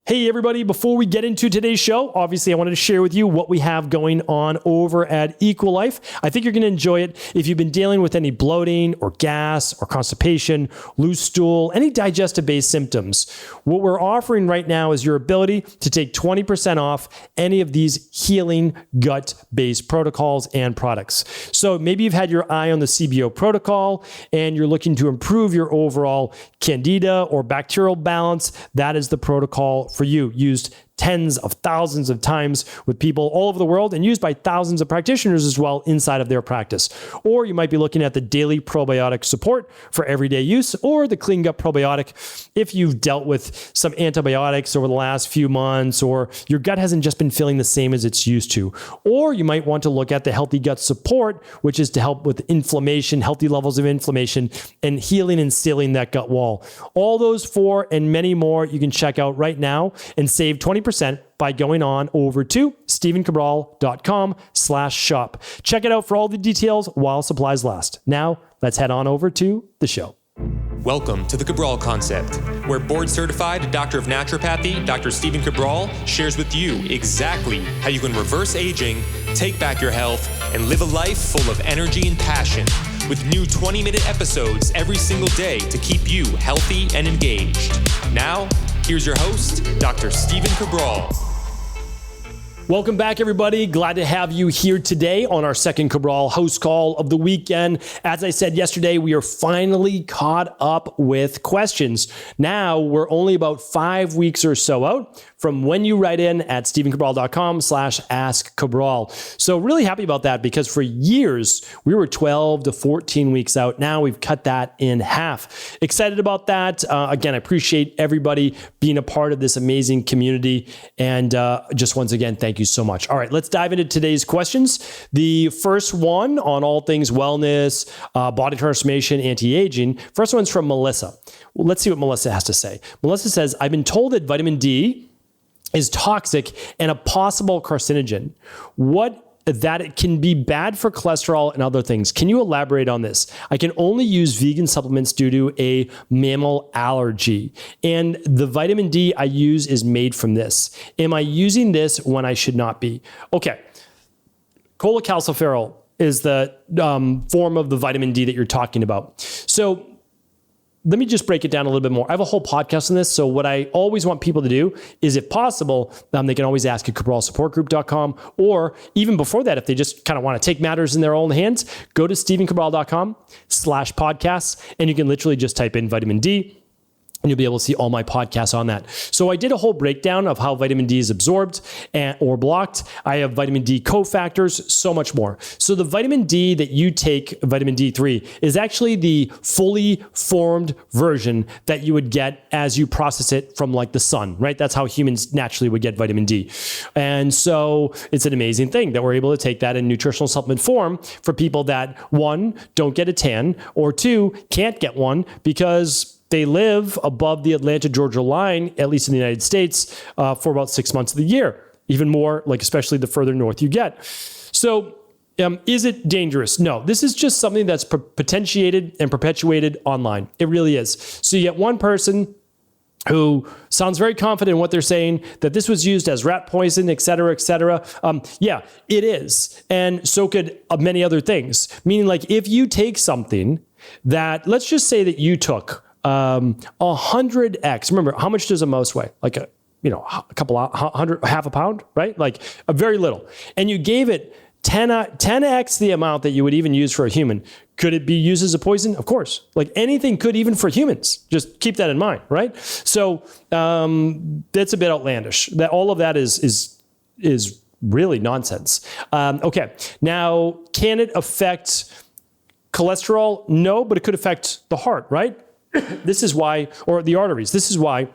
Hey everybody, before we get into today's show, obviously I wanted to share with you what we have going on over at Equalife. I think you're going to enjoy it. If you've been dealing with any bloating or gas or constipation, loose stool, any digestive-based symptoms, what we're offering right now is your ability to take 20% off any of these healing gut-based protocols and products. So maybe you've had your eye on the CBO protocol and you're looking to improve your overall candida or bacterial balance. That is the protocol for you, used tens of thousands of times with people all over the world and used by thousands of practitioners as well inside of their practice. Or you might be looking at the daily probiotic support for everyday use, or the clean gut probiotic if you've dealt with some antibiotics over the last few months, or your gut hasn't just been feeling the same as it's used to. Or you might want to look at the healthy gut support, which is to help with inflammation, healthy levels of inflammation, and healing and sealing that gut wall. All those four and many more you can check out right now and save 20% by going on over to stevencabral.com/shop. Check it out for all the details while supplies last. Now, let's head on over to the show. Welcome to the Cabral Concept, where board-certified doctor of naturopathy, Dr. Stephen Cabral, shares with you exactly how you can reverse aging, take back your health, and live a life full of energy and passion, with new 20-minute episodes every single day to keep you healthy and engaged. Now, here's your host, Dr. Stephen Cabral. Welcome back, everybody. Glad to have you here today on our second Cabral HouseCall of the weekend. As I said yesterday, we are finally caught up with questions. Now we're only about 5 weeks or so out from when you write in at stevencabral.com/askcabral. So really happy about that, because for years we were 12 to 14 weeks out. Now we've cut that in half. Excited about that. Again, I appreciate everybody being a part of this amazing community. And just once again, thank you so much. All right, let's dive into today's questions. The first one on all things wellness, body transformation, anti-aging. First one's from Melissa. Well, let's see what Melissa has to say. Melissa says, I've been told that vitamin D is toxic and a possible carcinogen. That it can be bad for cholesterol and other things. Can you elaborate on this? I can only use vegan supplements due to a mammal allergy, and the vitamin D I use is made from this. Am I using this when I should not be? Okay. Cholecalciferol is the form of the vitamin D that you're talking about. So let me just break it down a little bit more. I have a whole podcast on this. So what I always want people to do is, if possible, they can always ask at cabralsupportgroup.com, or even before that, if they just kind of want to take matters in their own hands, go to stevencabral.com/podcasts, and you can literally just type in vitamin D, and you'll be able to see all my podcasts on that. So I did a whole breakdown of how vitamin D is absorbed or blocked. I have vitamin D cofactors, so much more. So the vitamin D that you take, vitamin D3, is actually the fully formed version that you would get as you process it from like the sun, right? That's how humans naturally would get vitamin D. And so it's an amazing thing that we're able to take that in nutritional supplement form for people that, one, don't get a tan, or two, can't get one because they live above the Atlanta-Georgia line, at least in the United States, for about 6 months of the year. Even more, like especially the further north you get. So is it dangerous? No, this is just something that's potentiated and perpetuated online. It really is. So you get one person who sounds very confident in what they're saying, that this was used as rat poison, et cetera, et cetera. Yeah, it is. And so could many other things. Meaning, like, if you take something that, let's just say that you took 100x. Remember, how much does a mouse weigh? Like a couple hundred, half a pound, right? Like a very little. And you gave it 10x the amount that you would even use for a human. Could it be used as a poison? Of course. Like anything could, even for humans. Just keep that in mind, right? So that's a bit outlandish. That all of that is really nonsense. Okay, now can it affect cholesterol? No, but it could affect the heart, right? This is why, or the arteries. This is why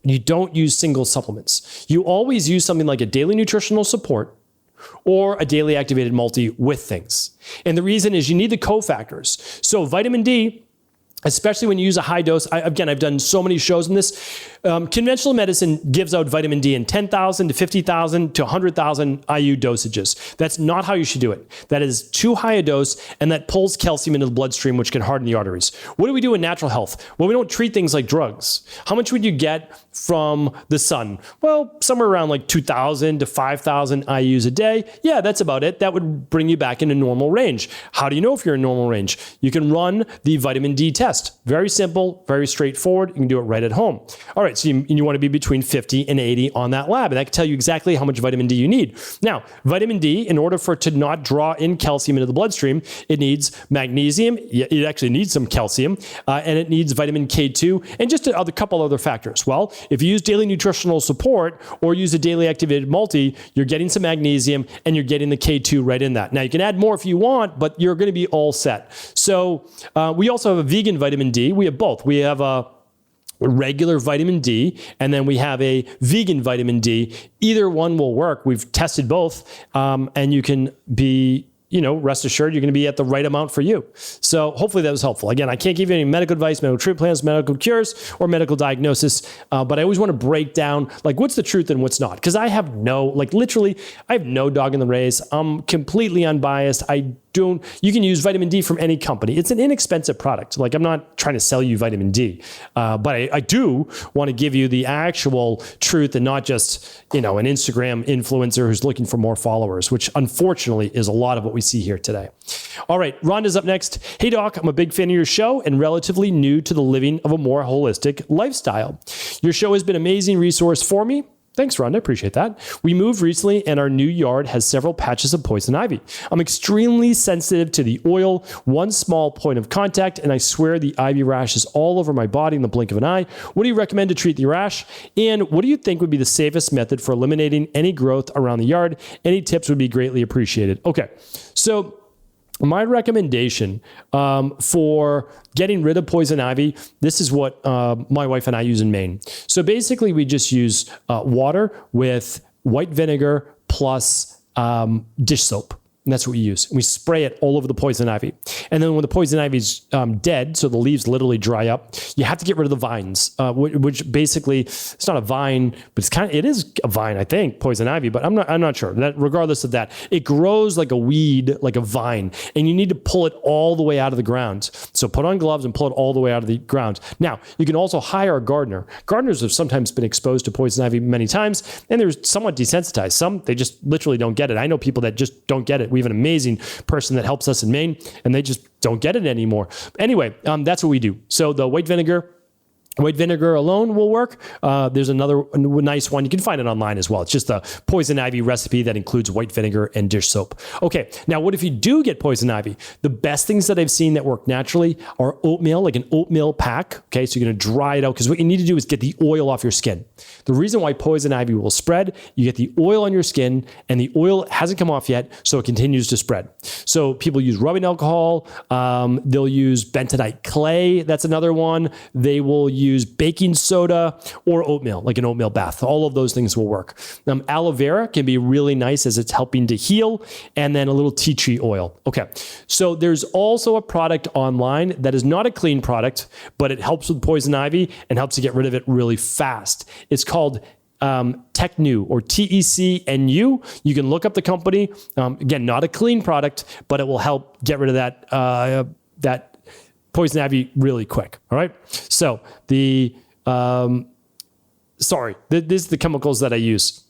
you don't use single supplements. You always use something like a daily nutritional support or a daily activated multi with things. And the reason is you need the cofactors. So vitamin D, especially when you use a high dose. I've done so many shows on this. Conventional medicine gives out vitamin D in 10,000 to 50,000 to 100,000 IU dosages. That's not how you should do it. That is too high a dose, and that pulls calcium into the bloodstream, which can harden the arteries. What do we do in natural health? Well, we don't treat things like drugs. How much would you get from the sun? Well, somewhere around like 2,000 to 5,000 IUs a day. Yeah, that's about it. That would bring you back into normal range. How do you know if you're in normal range? You can run the vitamin D test. Very simple, very straightforward. You can do it right at home. All right, so you want to be between 50 and 80 on that lab, and that can tell you exactly how much vitamin D you need. Now, vitamin D, in order for it to not draw in calcium into the bloodstream, it needs magnesium. It actually needs some calcium, and it needs vitamin K2 and just a couple other factors. Well, if you use daily nutritional support or use a daily activated multi, you're getting some magnesium and you're getting the K2 right in that. Now, you can add more if you want, but you're going to be all set. So we also have a vegan vitamin D. We have both. We have a regular vitamin D, and then we have a vegan vitamin D. Either one will work. We've tested both, and you can be, rest assured you're going to be at the right amount for you. So hopefully that was helpful. Again, I can't give you any medical advice, medical treatment plans, medical cures, or medical diagnosis, but I always want to break down like what's the truth and what's not. Because I have no dog in the race. I'm completely unbiased. You can use vitamin D from any company. It's an inexpensive product. Like, I'm not trying to sell you vitamin D, but I do want to give you the actual truth and not just, an Instagram influencer who's looking for more followers, which unfortunately is a lot of what we see here today. All right, Rhonda's up next. Hey, Doc, I'm a big fan of your show and relatively new to the living of a more holistic lifestyle. Your show has been an amazing resource for me. Thanks, Rhonda. Appreciate that. We moved recently and our new yard has several patches of poison ivy. I'm extremely sensitive to the oil, one small point of contact, and I swear the ivy rash is all over my body in the blink of an eye. What do you recommend to treat the rash? And what do you think would be the safest method for eliminating any growth around the yard? Any tips would be greatly appreciated. Okay, so my recommendation for getting rid of poison ivy, this is what my wife and I use in Maine. So basically, we just use water with white vinegar plus dish soap. And that's what we use. And we spray it all over the poison ivy. And then when the poison ivy is dead, so the leaves literally dry up, you have to get rid of the vines, which basically, it's not a vine, but it is a vine, I think, poison ivy, but I'm not sure. That regardless of that, it grows like a weed, like a vine, and you need to pull it all the way out of the ground. So put on gloves and pull it all the way out of the ground. Now, you can also hire a gardener. Gardeners have sometimes been exposed to poison ivy many times, and they're somewhat desensitized. Some, they just literally don't get it. I know people that just don't get it. We have an amazing person that helps us in Maine, and they just don't get it anymore. Anyway, that's what we do. So the white vinegar alone will work. There's another nice one. You can find it online as well. It's just a poison ivy recipe that includes white vinegar and dish soap. Okay, now what if you do get poison ivy? The best things that I've seen that work naturally are oatmeal, like an oatmeal pack. Okay, so you're going to dry it out because what you need to do is get the oil off your skin. The reason why poison ivy will spread, you get the oil on your skin and the oil hasn't come off yet, so it continues to spread. So people use rubbing alcohol. They'll use bentonite clay. That's another one. They will use baking soda or oatmeal, like an oatmeal bath. All of those things will work. Aloe vera can be really nice as it's helping to heal, and then a little tea tree oil. Okay, so there's also a product online that is not a clean product, but it helps with poison ivy and helps to get rid of it really fast. It's called Tecnu or TECNU. You can look up the company. Again, not a clean product, but it will help get rid of that poison ivy really quick. All right. So these are the chemicals that I use.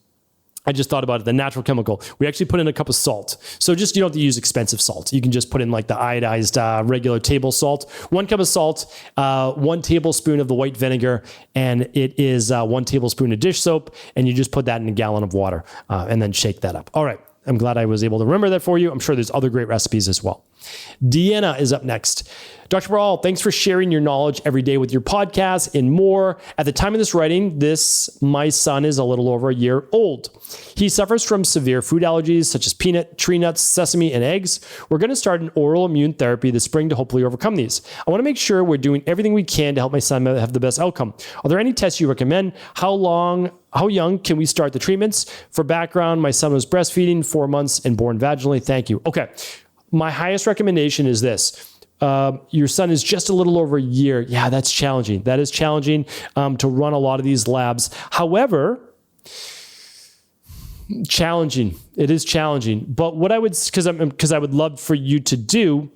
I just thought about it, the natural chemical. We actually put in a cup of salt. So you don't have to use expensive salt. You can just put in like the iodized regular table salt. 1 cup of salt, 1 tablespoon of the white vinegar, and it is 1 tablespoon of dish soap. And you just put that in a gallon of water and then shake that up. All right. I'm glad I was able to remember that for you. I'm sure there's other great recipes as well. Deanna is up next. Dr. Cabral, thanks for sharing your knowledge every day with your podcast and more. At the time of this writing, my son is a little over a year old. He suffers from severe food allergies such as peanut, tree nuts, sesame, and eggs. We're going to start an oral immune therapy this spring to hopefully overcome these. I want to make sure we're doing everything we can to help my son have the best outcome. Are there any tests you recommend? How young can we start the treatments? For background, my son was breastfeeding 4 months and born vaginally. Thank you. Okay. My highest recommendation is this. Your son is just a little over a year. Yeah, that's challenging. That is challenging to run a lot of these labs. However, challenging. It is challenging. But what I would, because I would love for you to do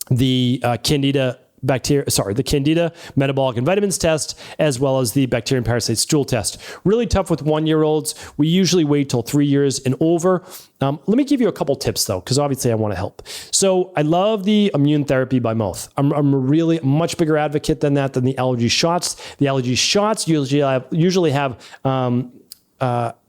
the Candida the Candida metabolic and vitamins test, as well as the bacteria and parasite stool test. Really tough with 1-year-olds. We usually wait till 3 years and over. Let me give you a couple tips though, because obviously I want to help. So I love the immune therapy by mouth. I'm a really much bigger advocate than the allergy shots. The allergy shots usually have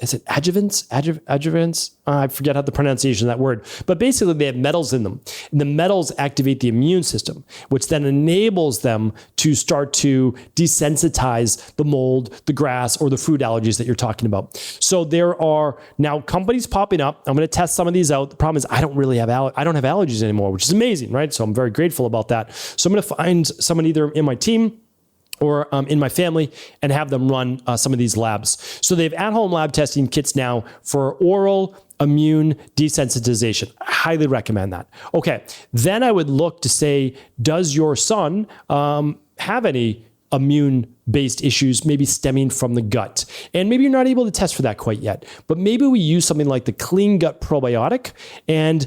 is it adjuvants? Adjuvants? I forget how the pronunciation of that word. But basically, they have metals in them. And the metals activate the immune system, which then enables them to start to desensitize the mold, the grass, or the food allergies that you're talking about. So there are now companies popping up. I'm going to test some of these out. The problem is I don't have allergies anymore, which is amazing, right? So I'm very grateful about that. So I'm going to find someone either in my team or in my family and have them run some of these labs. So they have at-home lab testing kits now for oral immune desensitization. I highly recommend that. Okay, then I would look to say, does your son have any immune-based issues, maybe stemming from the gut? And maybe you're not able to test for that quite yet, but maybe we use something like the Clean Gut Probiotic, and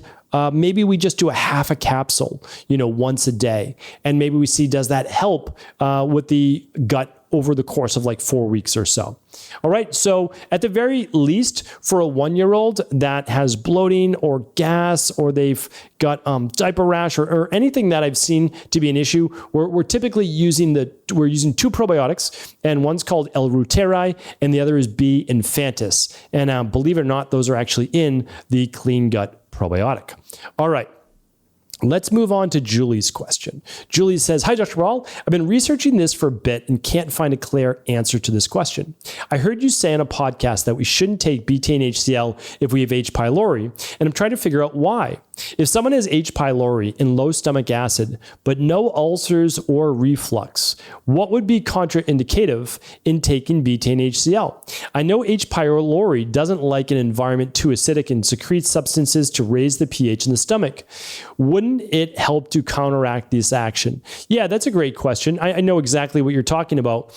maybe we just do a half a capsule, once a day. And maybe we see, does that help with the gut over the course of like 4 weeks or so? All right. So at the very least, for a 1-year-old that has bloating or gas, or they've got diaper rash or anything that I've seen to be an issue, we're typically using two probiotics, and one's called L. reuteri and the other is B. infantis. And believe it or not, those are actually in the Clean Gut Probiotic. All right. Let's move on to Julie's question. Julie says, "Hi, Dr. Cabral. I've been researching this for a bit and can't find a clear answer to this question. I heard you say on a podcast that we shouldn't take betaine HCL if we have H. pylori, and I'm trying to figure out why. If someone has H. pylori and low stomach acid, but no ulcers or reflux, what would be contraindicative in taking betaine HCL? I know H. pylori doesn't like an environment too acidic and secretes substances to raise the pH in the stomach. Wouldn't it help to counteract this action?" Yeah, that's a great question. I know exactly what you're talking about.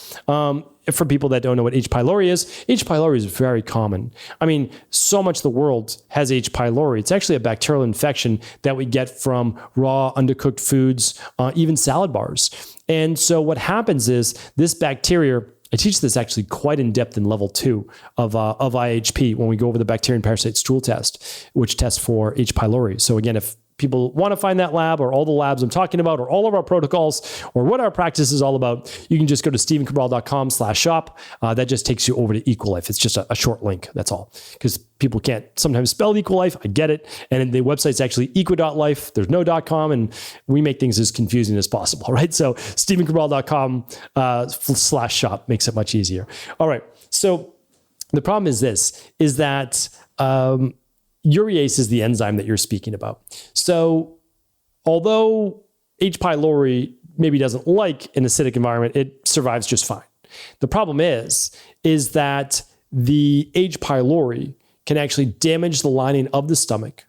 For people that don't know what H. pylori is very common. I mean, so much of the world has H. pylori. It's actually a bacterial infection that we get from raw, undercooked foods, even salad bars. And so what happens is this bacteria, I teach this actually quite in depth in level 2 of IHP when we go over the bacteria and parasite stool test, which tests for H. pylori. So again, if people want to find that lab or all the labs I'm talking about or all of our protocols or what our practice is all about, you can just go to stephencabral.com/shop. That just takes you over to Equalife. It's just a short link. That's all. Because people can't sometimes spell Equalife. I get it. And the website's actually equa.life. There's no .com, and we make things as confusing as possible, right? So stephencabral.com/shop makes it much easier. All right. So the problem is that urease is the enzyme that you're speaking about. So although H. pylori maybe doesn't like an acidic environment, it survives just fine. The problem is that the H. pylori can actually damage the lining of the stomach.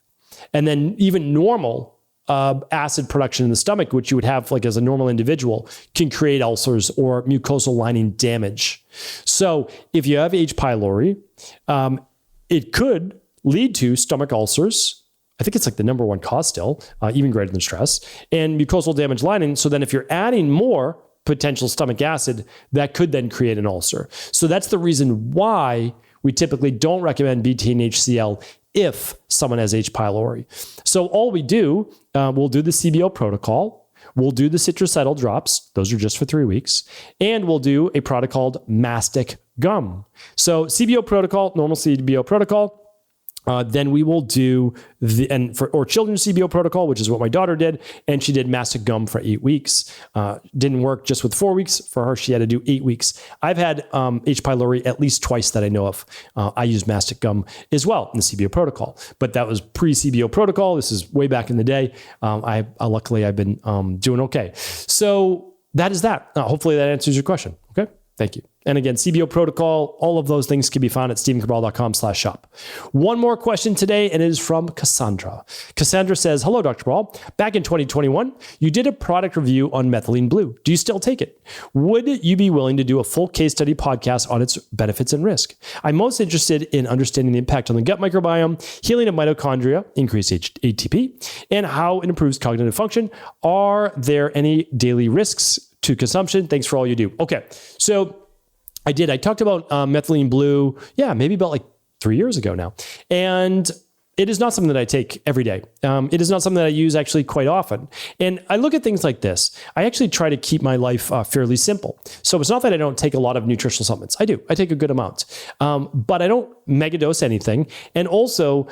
And then even normal acid production in the stomach, which you would have like as a normal individual, can create ulcers or mucosal lining damage. So if you have H. pylori, it could lead to stomach ulcers. I think it's like the number one cause still, even greater than stress, and mucosal damage lining. So then if you're adding more potential stomach acid, that could then create an ulcer. So that's the reason why we typically don't recommend betaine HCL if someone has H. pylori. So all we do, we'll do the CBO protocol. We'll do the citracetyl drops. Those are just for 3 weeks. And we'll do a product called mastic gum. So CBO protocol, normal CBO protocol. Then we will do or children's CBO protocol, which is what my daughter did. And she did mastic gum for 8 weeks. Didn't work just with 4 weeks. For her, she had to do 8 weeks. I've had H. pylori at least twice that I know of. I used mastic gum as well in the CBO protocol, but that was pre-CBO protocol. This is way back in the day. Luckily, I've been doing okay. So that is that. Hopefully that answers your question. Okay. Thank you. And again, CBO protocol, all of those things can be found at stephencabral.com/shop. One more question today, and it is from Cassandra. Cassandra says, hello, Dr. Cabral. Back in 2021, you did a product review on methylene blue. Do you still take it? Would you be willing to do a full case study podcast on its benefits and risk? I'm most interested in understanding the impact on the gut microbiome, healing of mitochondria, increased ATP, and how it improves cognitive function. Are there any daily risks to consumption? Thanks for all you do. Okay, so I talked about methylene blue, maybe about like 3 years ago now. And it is not something that I take every day. It is not something that I use actually quite often. And I look at things like this. I actually try to keep my life fairly simple. So it's not that I don't take a lot of nutritional supplements. I do. I take a good amount. But I don't megadose anything. And also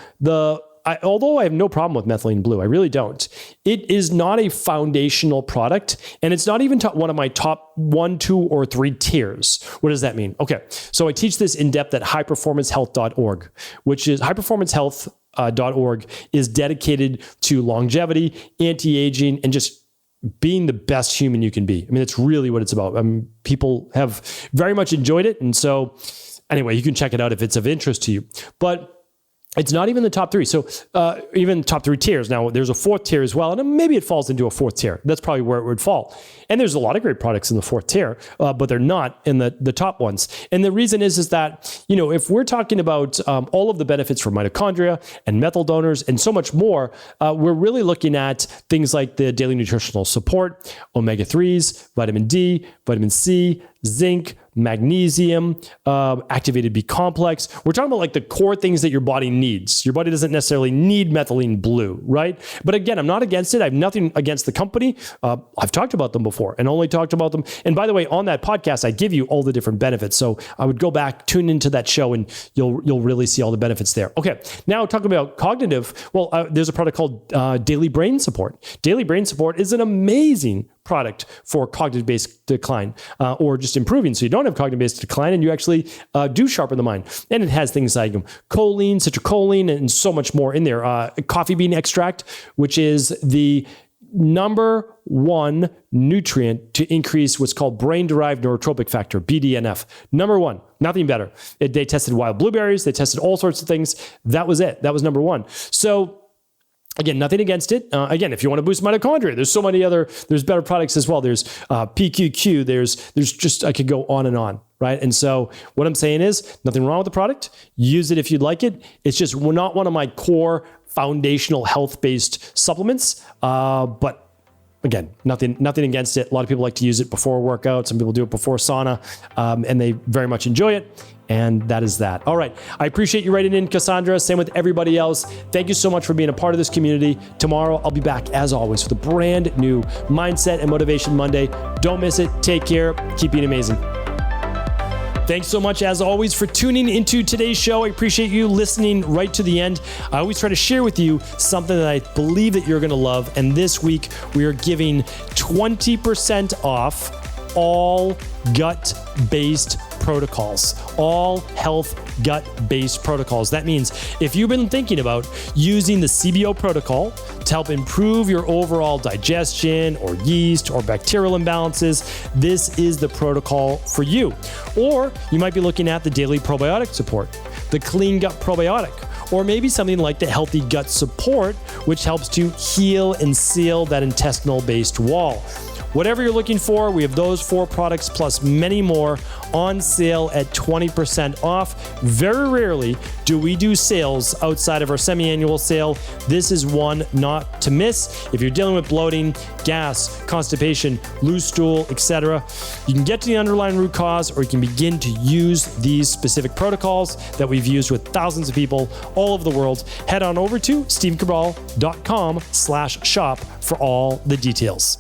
although I have no problem with methylene blue, I really don't. It is not a foundational product, and it's not even one of my top 1, 2, or 3 tiers. What does that mean? Okay, so I teach this in depth at highperformancehealth.org, which is highperformancehealth.org is dedicated to longevity, anti-aging, and just being the best human you can be. I mean, that's really what it's about. People have very much enjoyed it, and so anyway, you can check it out if it's of interest to you. But it's not even the top 3. So even top 3 tiers. Now, there's a 4th tier as well, and maybe it falls into a 4th tier. That's probably where it would fall. And there's a lot of great products in the 4th tier, but they're not in the top ones. And the reason is that, if we're talking about all of the benefits for mitochondria and methyl donors and so much more, we're really looking at things like the daily nutritional support, omega-3s, vitamin D, vitamin C, zinc, magnesium, activated B complex. We're talking about like the core things that your body needs. Your body doesn't necessarily need methylene blue, right? But again, I'm not against it. I have nothing against the company. I've talked about them before and only talked about them. And by the way, on that podcast, I give you all the different benefits. So I would go back, tune into that show, and you'll really see all the benefits there. Okay, now talking about cognitive. Well, there's a product called Daily Brain Support. Daily Brain Support is an amazing product for cognitive-based decline or just improving. So you don't have cognitive-based decline and you actually do sharpen the mind. And it has things like choline, citrulloline, and so much more in there. Coffee bean extract, which is the number 1 nutrient to increase what's called brain-derived neurotropic factor, BDNF. Number 1, nothing better. They tested wild blueberries. They tested all sorts of things. That was it. That was number 1. So again, nothing against it. Again, if you want to boost mitochondria, there's so many there's better products as well. There's PQQ. There's just, I could go on and on, right? And so what I'm saying is nothing wrong with the product. Use it if you'd like it. It's just not one of my core foundational health-based supplements. But again, nothing against it. A lot of people like to use it before a workout. Some people do it before sauna, and they very much enjoy it. And that is that. All right. I appreciate you writing in, Cassandra. Same with everybody else. Thank you so much for being a part of this community. Tomorrow, I'll be back as always with a brand new Mindset and Motivation Monday. Don't miss it. Take care. Keep being amazing. Thanks so much, as always, for tuning into today's show. I appreciate you listening right to the end. I always try to share with you something that I believe that you're going to love. And this week, we are giving 20% off all gut-based protocols, all health gut-based protocols. That means if you've been thinking about using the CBO protocol to help improve your overall digestion or yeast or bacterial imbalances, this is the protocol for you. Or you might be looking at the daily probiotic support, the clean gut probiotic, or maybe something like the healthy gut support, which helps to heal and seal that intestinal-based wall. Whatever you're looking for, we have those 4 products plus many more on sale at 20% off. Very rarely do we do sales outside of our semi-annual sale. This is one not to miss. If you're dealing with bloating, gas, constipation, loose stool, etc., you can get to the underlying root cause, or you can begin to use these specific protocols that we've used with thousands of people all over the world. Head on over to stephencabral.com/shop for all the details.